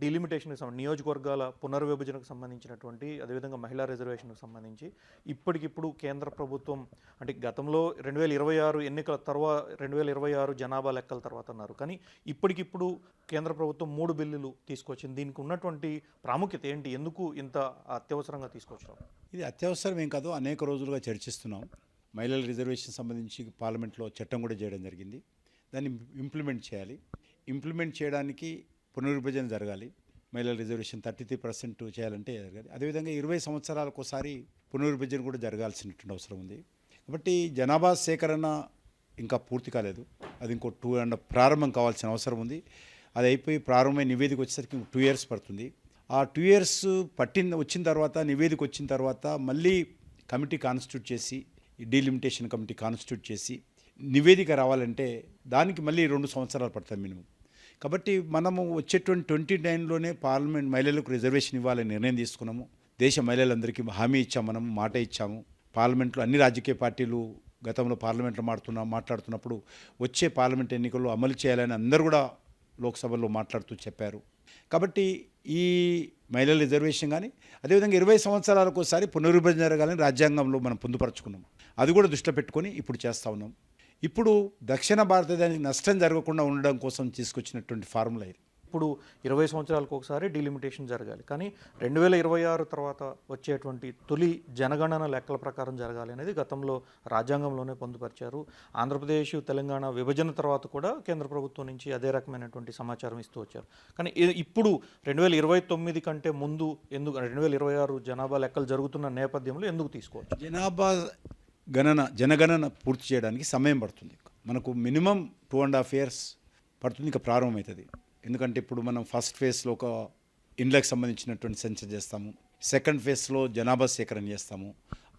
డీలిమిటేషన్‌కి నియోజకవర్గాల పునర్విభజనకు సంబంధించినటువంటి అదేవిధంగా మహిళా రిజర్వేషన్‌కి సంబంధించి ఇప్పటికిప్పుడు కేంద్ర ప్రభుత్వం అంటే గతంలో 2026 ఎన్నికల 2026 జనాభా లెక్కల తర్వాత అన్నారు. కానీ ఇప్పటికిప్పుడు కేంద్ర ప్రభుత్వం 3 బిల్లులు తీసుకొచ్చింది. దీనికి ఉన్నటువంటి ప్రాముఖ్యత ఏంటి? ఎందుకు ఇంత అత్యవసరంగా తీసుకొచ్చారు? ఇది అత్యవసరం ఏం కాదు, అనేక రోజులుగా చర్చిస్తున్నాం. మహిళల రిజర్వేషన్ సంబంధించి పార్లమెంట్లో చట్టం కూడా చేయడం జరిగింది. దాన్ని ఇంప్లిమెంట్ చేయాలి. ఇంప్లిమెంట్ చేయడానికి పునర్విభజన జరగాలి. మహిళల రిజర్వేషన్ 33% చేయాలంటే జరగాలి. అదేవిధంగా 20 సంవత్సరాలకు ఒకసారి పునర్విభజన కూడా జరగాల్సినటువంటి అవసరం ఉంది. కాబట్టి జనాభా సేకరణ ఇంకా పూర్తి కాలేదు. అది ఇంకో 2 ప్రారంభం కావాల్సిన అవసరం ఉంది. అది అయిపోయి ప్రారంభమైన నివేదిక వచ్చేసరికి 2 ఇయర్స్ పడుతుంది. ఆ 2 ఇయర్స్ వచ్చిన తర్వాత నివేదిక వచ్చిన తర్వాత మళ్ళీ కమిటీ కాన్స్టిట్యూట్ చేసి, డీలిమిటేషన్ కమిటీ కాన్స్టిట్యూట్ చేసి నివేదిక రావాలంటే దానికి మళ్ళీ 2 సంవత్సరాలు పడుతుంది మినిమం. కాబట్టి మనము వచ్చేటువంటి 29లోనే పార్లమెంట్ మహిళలకు రిజర్వేషన్ ఇవ్వాలని నిర్ణయం తీసుకున్నాము. దేశ మహిళలందరికీ హామీ ఇచ్చాము, మనము మాట ఇచ్చాము. పార్లమెంట్లో అన్ని రాజకీయ పార్టీలు గతంలో పార్లమెంట్లో మాట్లాడుతున్నప్పుడు వచ్చే పార్లమెంట్ ఎన్నికల్లో అమలు చేయాలని అందరూ కూడా లోక్సభలో మాట్లాడుతూ చెప్పారు. కాబట్టి ఈ మహిళల రిజర్వేషన్ కానీ అదేవిధంగా 20 సంవత్సరాలకు ఒకసారి పునర్విభజన జరగాలని రాజ్యాంగంలో మనం పొందుపరుచుకున్నాం. అది కూడా దృష్టిలో పెట్టుకొని ఇప్పుడు చేస్తూ ఉన్నాం. ఇప్పుడు దక్షిణ భారతదేశానికి నష్టం జరగకుండా ఉండడం కోసం తీసుకొచ్చినటువంటి ఫార్ములా ఇది. ఇప్పుడు 20 సంవత్సరాలకు ఒకసారి డీలిమిటేషన్ జరగాలి. కానీ 2026 తర్వాత వచ్చేటువంటి తొలి జనగణన లెక్కల ప్రకారం జరగాలి అనేది గతంలో రాజ్యాంగంలోనే పొందుపరిచారు. ఆంధ్రప్రదేశ్, తెలంగాణ విభజన తర్వాత కూడా కేంద్ర ప్రభుత్వం నుంచి అదే రకమైనటువంటి సమాచారం ఇస్తూ వచ్చారు. కానీ ఇప్పుడు 2029 కంటే ముందు ఎందుకు 2026 జనాభా లెక్కలు జరుగుతున్న నేపథ్యంలో ఎందుకు తీసుకోవచ్చు? జనగణన పూర్తి చేయడానికి సమయం పడుతుంది. మనకు మినిమం 2.5 ఇయర్స్ పడుతుంది, ఇంకా ప్రారంభమవుతుంది. ఎందుకంటే ఇప్పుడు మనం ఫస్ట్ ఫేజ్లో ఒక ఇండ్లకు సంబంధించినటువంటి సెన్సస్ చేస్తాము, సెకండ్ ఫేజ్లో జనాభా సేకరణ చేస్తాము,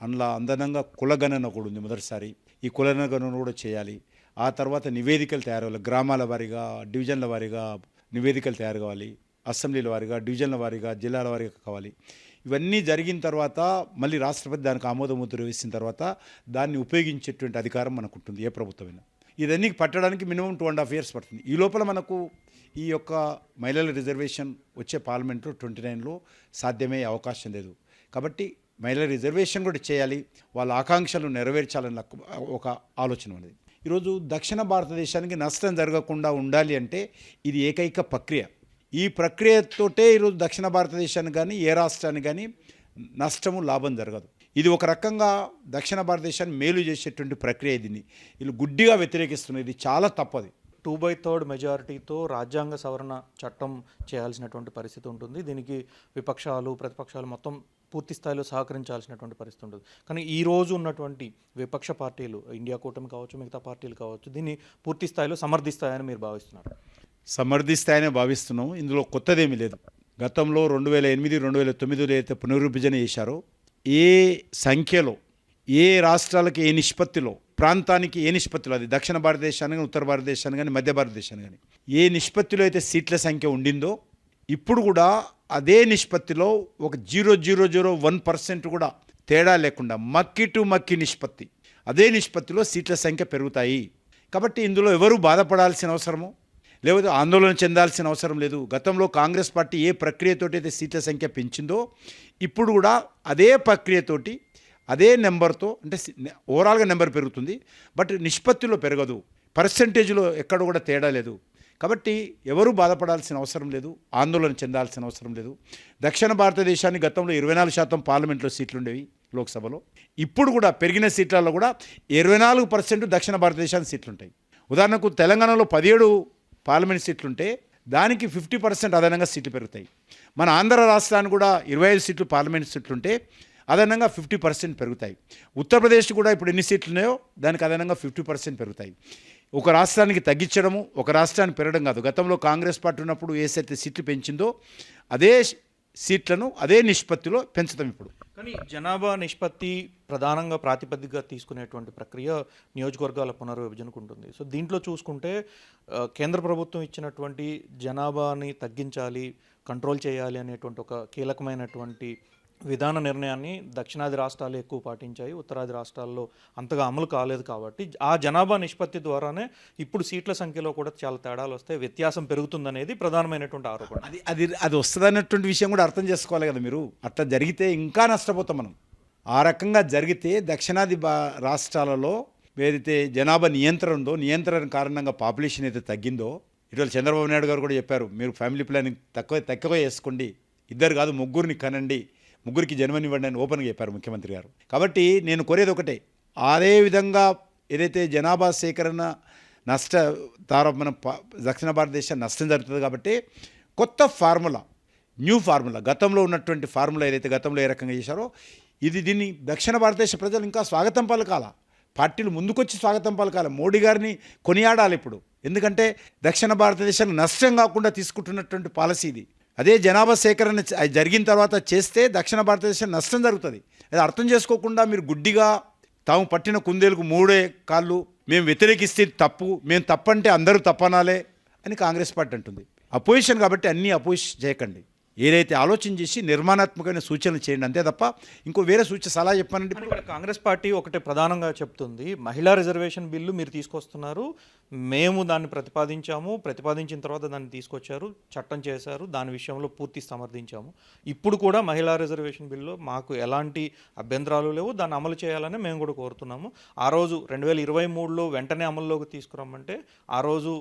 అందులో అందంగా కులగణన కూడా ఉంది మొదటిసారి. ఈ కులగణన కూడా చేయాలి. ఆ తర్వాత నివేదికలు తయారవ్వాలి, గ్రామాల వారీగా, డివిజన్ల వారీగా నివేదికలు తయారు కావాలి, అసెంబ్లీల వారీగా, డివిజన్ల వారీగా, జిల్లాల వారీగా కావాలి. ఇవన్నీ జరిగిన తర్వాత మళ్ళీ రాష్ట్రపతి దానికి ఆమోదముద్ర వేసిన తర్వాత దాన్ని ఉపయోగించేటువంటి అధికారం మనకు ఉంటుంది, ఏ ప్రభుత్వమైనా. ఇదన్నీ పట్టడానికి మినిమం 2.5 ఇయర్స్ పడుతుంది. ఈ లోపల మనకు ఈ యొక్క మహిళల రిజర్వేషన్ వచ్చే పార్లమెంట్లో 29లో సాధ్యమయ్యే అవకాశం లేదు. కాబట్టి మహిళల రిజర్వేషన్ కూడా చేయాలి, వాళ్ళ ఆకాంక్షలు నెరవేర్చాలన్న ఒక ఆలోచన ఉన్నది. ఈరోజు దక్షిణ భారతదేశానికి నష్టం జరగకుండా ఉండాలి అంటే ఇది ఏకైక ప్రక్రియ. ఈ ప్రక్రియతోటే ఈరోజు దక్షిణ భారతదేశానికి కానీ ఏ రాష్ట్రానికి కానీ నష్టము లాభం జరగదు. ఇది ఒక రకంగా దక్షిణ భారతదేశాన్ని మేలు చేసేటువంటి ప్రక్రియ. దీన్ని వీళ్ళు గుడ్డిగా వ్యతిరేకిస్తున్నారు. ఇది చాలా తప్పది. 2/3 మెజారిటీతో రాజ్యాంగ సవరణ చట్టం చేయాల్సినటువంటి పరిస్థితి ఉంటుంది. దీనికి విపక్షాలు, ప్రతిపక్షాలు మొత్తం పూర్తి స్థాయిలో సహకరించాల్సినటువంటి పరిస్థితి ఉంటుంది. కానీ ఈ రోజు ఉన్నటువంటి విపక్ష పార్టీలు, ఇండియా కూటమి కావచ్చు, మిగతా పార్టీలు కావచ్చు, దీన్ని పూర్తి స్థాయిలో సమర్థిస్తాయని మీరు భావిస్తున్నారు? సమర్థిస్తాయనే భావిస్తున్నాం. ఇందులో కొత్తదేమీ లేదు. గతంలో 2008, 2009లో అయితే పునర్విభజన చేశారో ఏ సంఖ్యలో, ఏ రాష్ట్రాలకి ఏ నిష్పత్తిలో, ప్రాంతానికి ఏ నిష్పత్తిలో, అది దక్షిణ భారతదేశాన్ని కానీ, ఉత్తర భారతదేశాన్ని కానీ, మధ్య భారతదేశాన్ని కానీ ఏ నిష్పత్తిలో అయితే సీట్ల సంఖ్య ఉండిందో ఇప్పుడు కూడా అదే నిష్పత్తిలో ఒక 0.001% కూడా తేడా లేకుండా మక్కి టు మక్కి నిష్పత్తి, అదే నిష్పత్తిలో సీట్ల సంఖ్య పెరుగుతాయి. కాబట్టి ఇందులో ఎవరు బాధపడాల్సిన అవసరమో లేకపోతే ఆందోళన చెందాల్సిన అవసరం లేదు. గతంలో కాంగ్రెస్ పార్టీ ఏ ప్రక్రియతోటి అయితే సీట్ల సంఖ్య పెంచిందో ఇప్పుడు కూడా అదే ప్రక్రియతోటి అదే నెంబర్తో, అంటే ఓవరాల్గా నెంబర్ పెరుగుతుంది, బట్ నిష్పత్తిలో పెరగదు, పర్సెంటేజ్లో ఎక్కడ కూడా తేడా లేదు. కాబట్టి ఎవరూ బాధపడాల్సిన అవసరం లేదు, ఆందోళన చెందాల్సిన అవసరం లేదు. దక్షిణ భారతదేశానికి గతంలో 24% పార్లమెంట్లో సీట్లు ఉండేవి లోక్సభలో. ఇప్పుడు కూడా పెరిగిన సీట్లలో కూడా 24% దక్షిణ భారతదేశానికి సీట్లు ఉంటాయి. ఉదాహరణకు తెలంగాణలో 17 పార్లమెంట్ సీట్లుంటే దానికి 50% అదనంగా సీట్లు పెరుగుతాయి. మన ఆంధ్ర రాష్ట్రానికి కూడా 25 సీట్లు పార్లమెంట్ సీట్లుంటే అదనంగా 50% పెరుగుతాయి. ఉత్తరప్రదేశ్ కూడా ఇప్పుడు ఎన్ని సీట్లు ఉన్నాయో దానికి అదనంగా 50% పెరుగుతాయి. ఒక రాష్ట్రానికి తగ్గించడము, ఒక రాష్ట్రానికి పెరగడం కాదు. గతంలో కాంగ్రెస్ పార్టీ ఉన్నప్పుడు ఏసైతే సీట్లు పెంచిందో అదే సీట్లను అదే నిష్పత్తిలో పెంచుతాం ఇప్పుడు. కానీ జనాభా నిష్పత్తి ప్రధానంగా ప్రాతిపదికగా తీసుకునేటువంటి ప్రక్రియ నియోజకవర్గాల పునర్విభజనకు ఉంటుంది. సో దీంట్లో చూసుకుంటే కేంద్ర ప్రభుత్వం ఇచ్చినటువంటి జనాభాని తగ్గించాలి, కంట్రోల్ చేయాలి అనేటువంటి ఒక కీలకమైనటువంటి విధాన నిర్ణయాన్ని దక్షిణాది రాష్ట్రాలు ఎక్కువ పాటించాయి, ఉత్తరాది రాష్ట్రాల్లో అంతగా అమలు కాలేదు. కాబట్టి ఆ జనాభా నిష్పత్తి ద్వారానే ఇప్పుడు సీట్ల సంఖ్యలో కూడా చాలా తేడాలు వస్తాయి, వ్యత్యాసం పెరుగుతుందనేది ప్రధానమైనటువంటి ఆరోపణ. అది అది అది వస్తుందన్నటువంటి విషయం కూడా అర్థం చేసుకోవాలి కదా మీరు. అట్లా జరిగితే ఇంకా నష్టపోతాం మనం. ఆ రకంగా జరిగితే దక్షిణాది రాష్ట్రాలలో ఏదైతే జనాభా నియంత్రణ ఉందో, నియంత్రణ కారణంగా పాపులేషన్ అయితే తగ్గిందో, ఇటీవల చంద్రబాబు నాయుడు గారు కూడా చెప్పారు, మీరు ఫ్యామిలీ ప్లానింగ్ తక్కువ వేసుకోండి, 2 కాదు 3 కనండి, 3 జన్మనివ్వండి అని ఓపెన్గా చెప్పారు ముఖ్యమంత్రి గారు. కాబట్టి నేను కోరేది ఒకటే, అదే విధంగా ఏదైతే జనాభా సేకరణ మన దక్షిణ భారతదేశం నష్టం జరుగుతుంది. కాబట్టి కొత్త ఫార్ములా, న్యూ ఫార్ములా, గతంలో ఉన్నటువంటి ఫార్ములా ఏదైతే గతంలో ఏ రకంగా చేశారో దీన్ని దక్షిణ భారతదేశ ప్రజలు ఇంకా స్వాగతం పలకాల, పార్టీలు ముందుకొచ్చి స్వాగతం పలకాలి, మోడీ గారిని కొనియాడాలి ఇప్పుడు. ఎందుకంటే దక్షిణ భారతదేశానికి నష్టం కాకుండా తీసుకుంటున్నటువంటి పాలసీ ఇది. అదే జనాభా సేకరణ జరిగిన తర్వాత చేస్తే దక్షిణ భారతదేశం నష్టం జరుగుతుంది. అది అర్థం చేసుకోకుండా మీరు గుడ్డిగా తాము పట్టిన కుందేలకు 3 కాళ్ళు, మేము వ్యతిరేకిస్తే తప్పు, మేము తప్పంటే అందరూ తప్పనాలే అని కాంగ్రెస్ పార్టీ అంటుంది. అపోజిషన్ కాబట్టి అన్నీ అపోజిషన్ చేయకండి, ఏదైతే ఆలోచన చేసి నిర్మాణాత్మకమైన సూచనలు చేయండి, అంతే తప్ప ఇంకో వేరే సలహా చెప్పానండి. ఇప్పుడు కాంగ్రెస్ పార్టీ ఒకటే ప్రధానంగా చెప్తుంది, మహిళా రిజర్వేషన్ బిల్లు మీరు తీసుకొస్తున్నారు, మేము దాన్ని ప్రతిపాదించిన తర్వాత దాన్ని తీసుకొచ్చారు, చట్టం చేశారు, దాని విషయంలో పూర్తి సమర్థించాము. ఇప్పుడు కూడా మహిళా రిజర్వేషన్ బిల్లు మాకు ఎలాంటి అభ్యంతరాలు లేవు, దాన్ని అమలు చేయాలని మేము కూడా కోరుతున్నాము. ఆ రోజు 2023లో వెంటనే అమల్లోకి తీసుకురమ్మంటే ఆ రోజు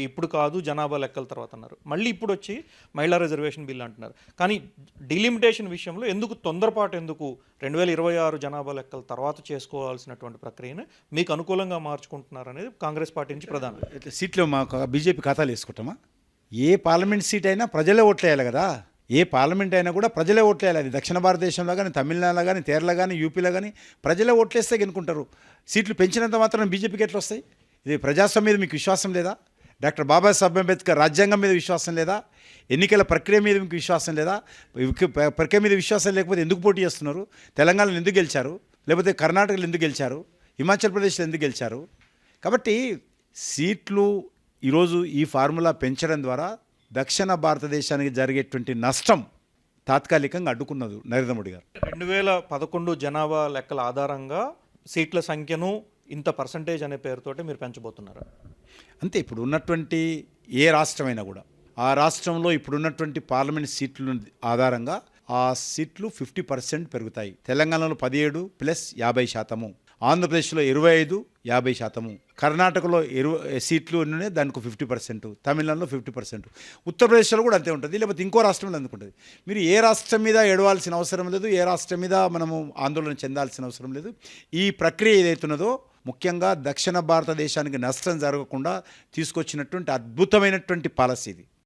ఇప్పుడు కాదు జనాభా లెక్కల తర్వాత అన్నారు, మళ్ళీ ఇప్పుడు వచ్చి మహిళా రిజర్వేషన్ బిల్ అంటున్నారు. కానీ డిలిమిటేషన్ విషయంలో ఎందుకు తొందరపాటు, ఎందుకు 2026 జనాభా లెక్కల తర్వాత చేసుకోవాల్సినటువంటి ప్రక్రియను మీకు అనుకూలంగా మార్చుకుంటున్నారు అనేది కాంగ్రెస్ పార్టీ నుంచి ప్రధానం. సీట్లో మాకు బీజేపీ ఖాతాలు వేసుకుంటామా? ఏ పార్లమెంట్ సీట్ అయినా ప్రజలే ఓట్లేయాలి కదా, ఏ పార్లమెంట్ అయినా కూడా ప్రజలే ఓట్లేయాలి. అది దక్షిణ భారతదేశంలో కానీ, తమిళనాడులో కానీ, కేరళ కానీ, యూపీలో కానీ ప్రజలే ఓట్లేస్తే గెలుకుంటారు. సీట్లు పెంచినంత మాత్రం బీజేపీకి ఎట్లా వస్తాయి? ఇది ప్రజాస్వామ్యం మీద మీకు విశ్వాసం లేదా? డాక్టర్ బాబాసాహెబ్ అంబేద్కర్ రాజ్యాంగం మీద విశ్వాసం లేదా? ఎన్నికల ప్రక్రియ మీద మీకు విశ్వాసం లేదా? ప్రక్రియ మీద విశ్వాసం లేకపోతే ఎందుకు పోటీ చేస్తున్నారు? తెలంగాణలో ఎందుకు గెలిచారు? లేకపోతే కర్ణాటకలో ఎందుకు గెలిచారు? హిమాచల్ ప్రదేశ్లో ఎందుకు గెలిచారు? కాబట్టి సీట్లు ఈరోజు ఈ ఫార్ములా పెంచడం ద్వారా దక్షిణ భారతదేశానికి జరిగేటువంటి నష్టం తాత్కాలికంగా అడ్డుకున్నది నరేంద్ర మోడీ గారు. 2011 జనాభా లెక్కల ఆధారంగా సీట్ల సంఖ్యను ఇంత పర్సంటేజ్ అనే పేరుతోటి మీరు పెంచబోతున్నారు అంతే. ఇప్పుడు ఉన్నటువంటి ఏ రాష్ట్రమైనా కూడా ఆ రాష్ట్రంలో ఇప్పుడున్నటువంటి పార్లమెంట్ సీట్ల ఆధారంగా ఆ సీట్లు 50% పెరుగుతాయి. తెలంగాణలో 17 + 50%, ఆంధ్రప్రదేశ్లో 25, 50%, కర్ణాటకలో 20 సీట్లు ఉన్నాయి, దానికి 50%, తమిళనాడులో 50%, ఉత్తరప్రదేశ్లో కూడా అంతే ఉంటుంది, లేకపోతే ఇంకో రాష్ట్రంలో అందుకుంటుంది. మీరు ఏ రాష్ట్రం మీద ఏడవాల్సిన అవసరం లేదు, ఏ రాష్ట్రం మీద మనము ఆందోళన చెందాల్సిన అవసరం లేదు. ఈ ప్రక్రియ ఏదైతున్నదో ముఖ్యంగా దక్షిణ భారతదేశానికి నష్టం జరగకుండా తీసుకొచ్చినటువంటి అద్భుతమైనటువంటి పాలసీ ఇది.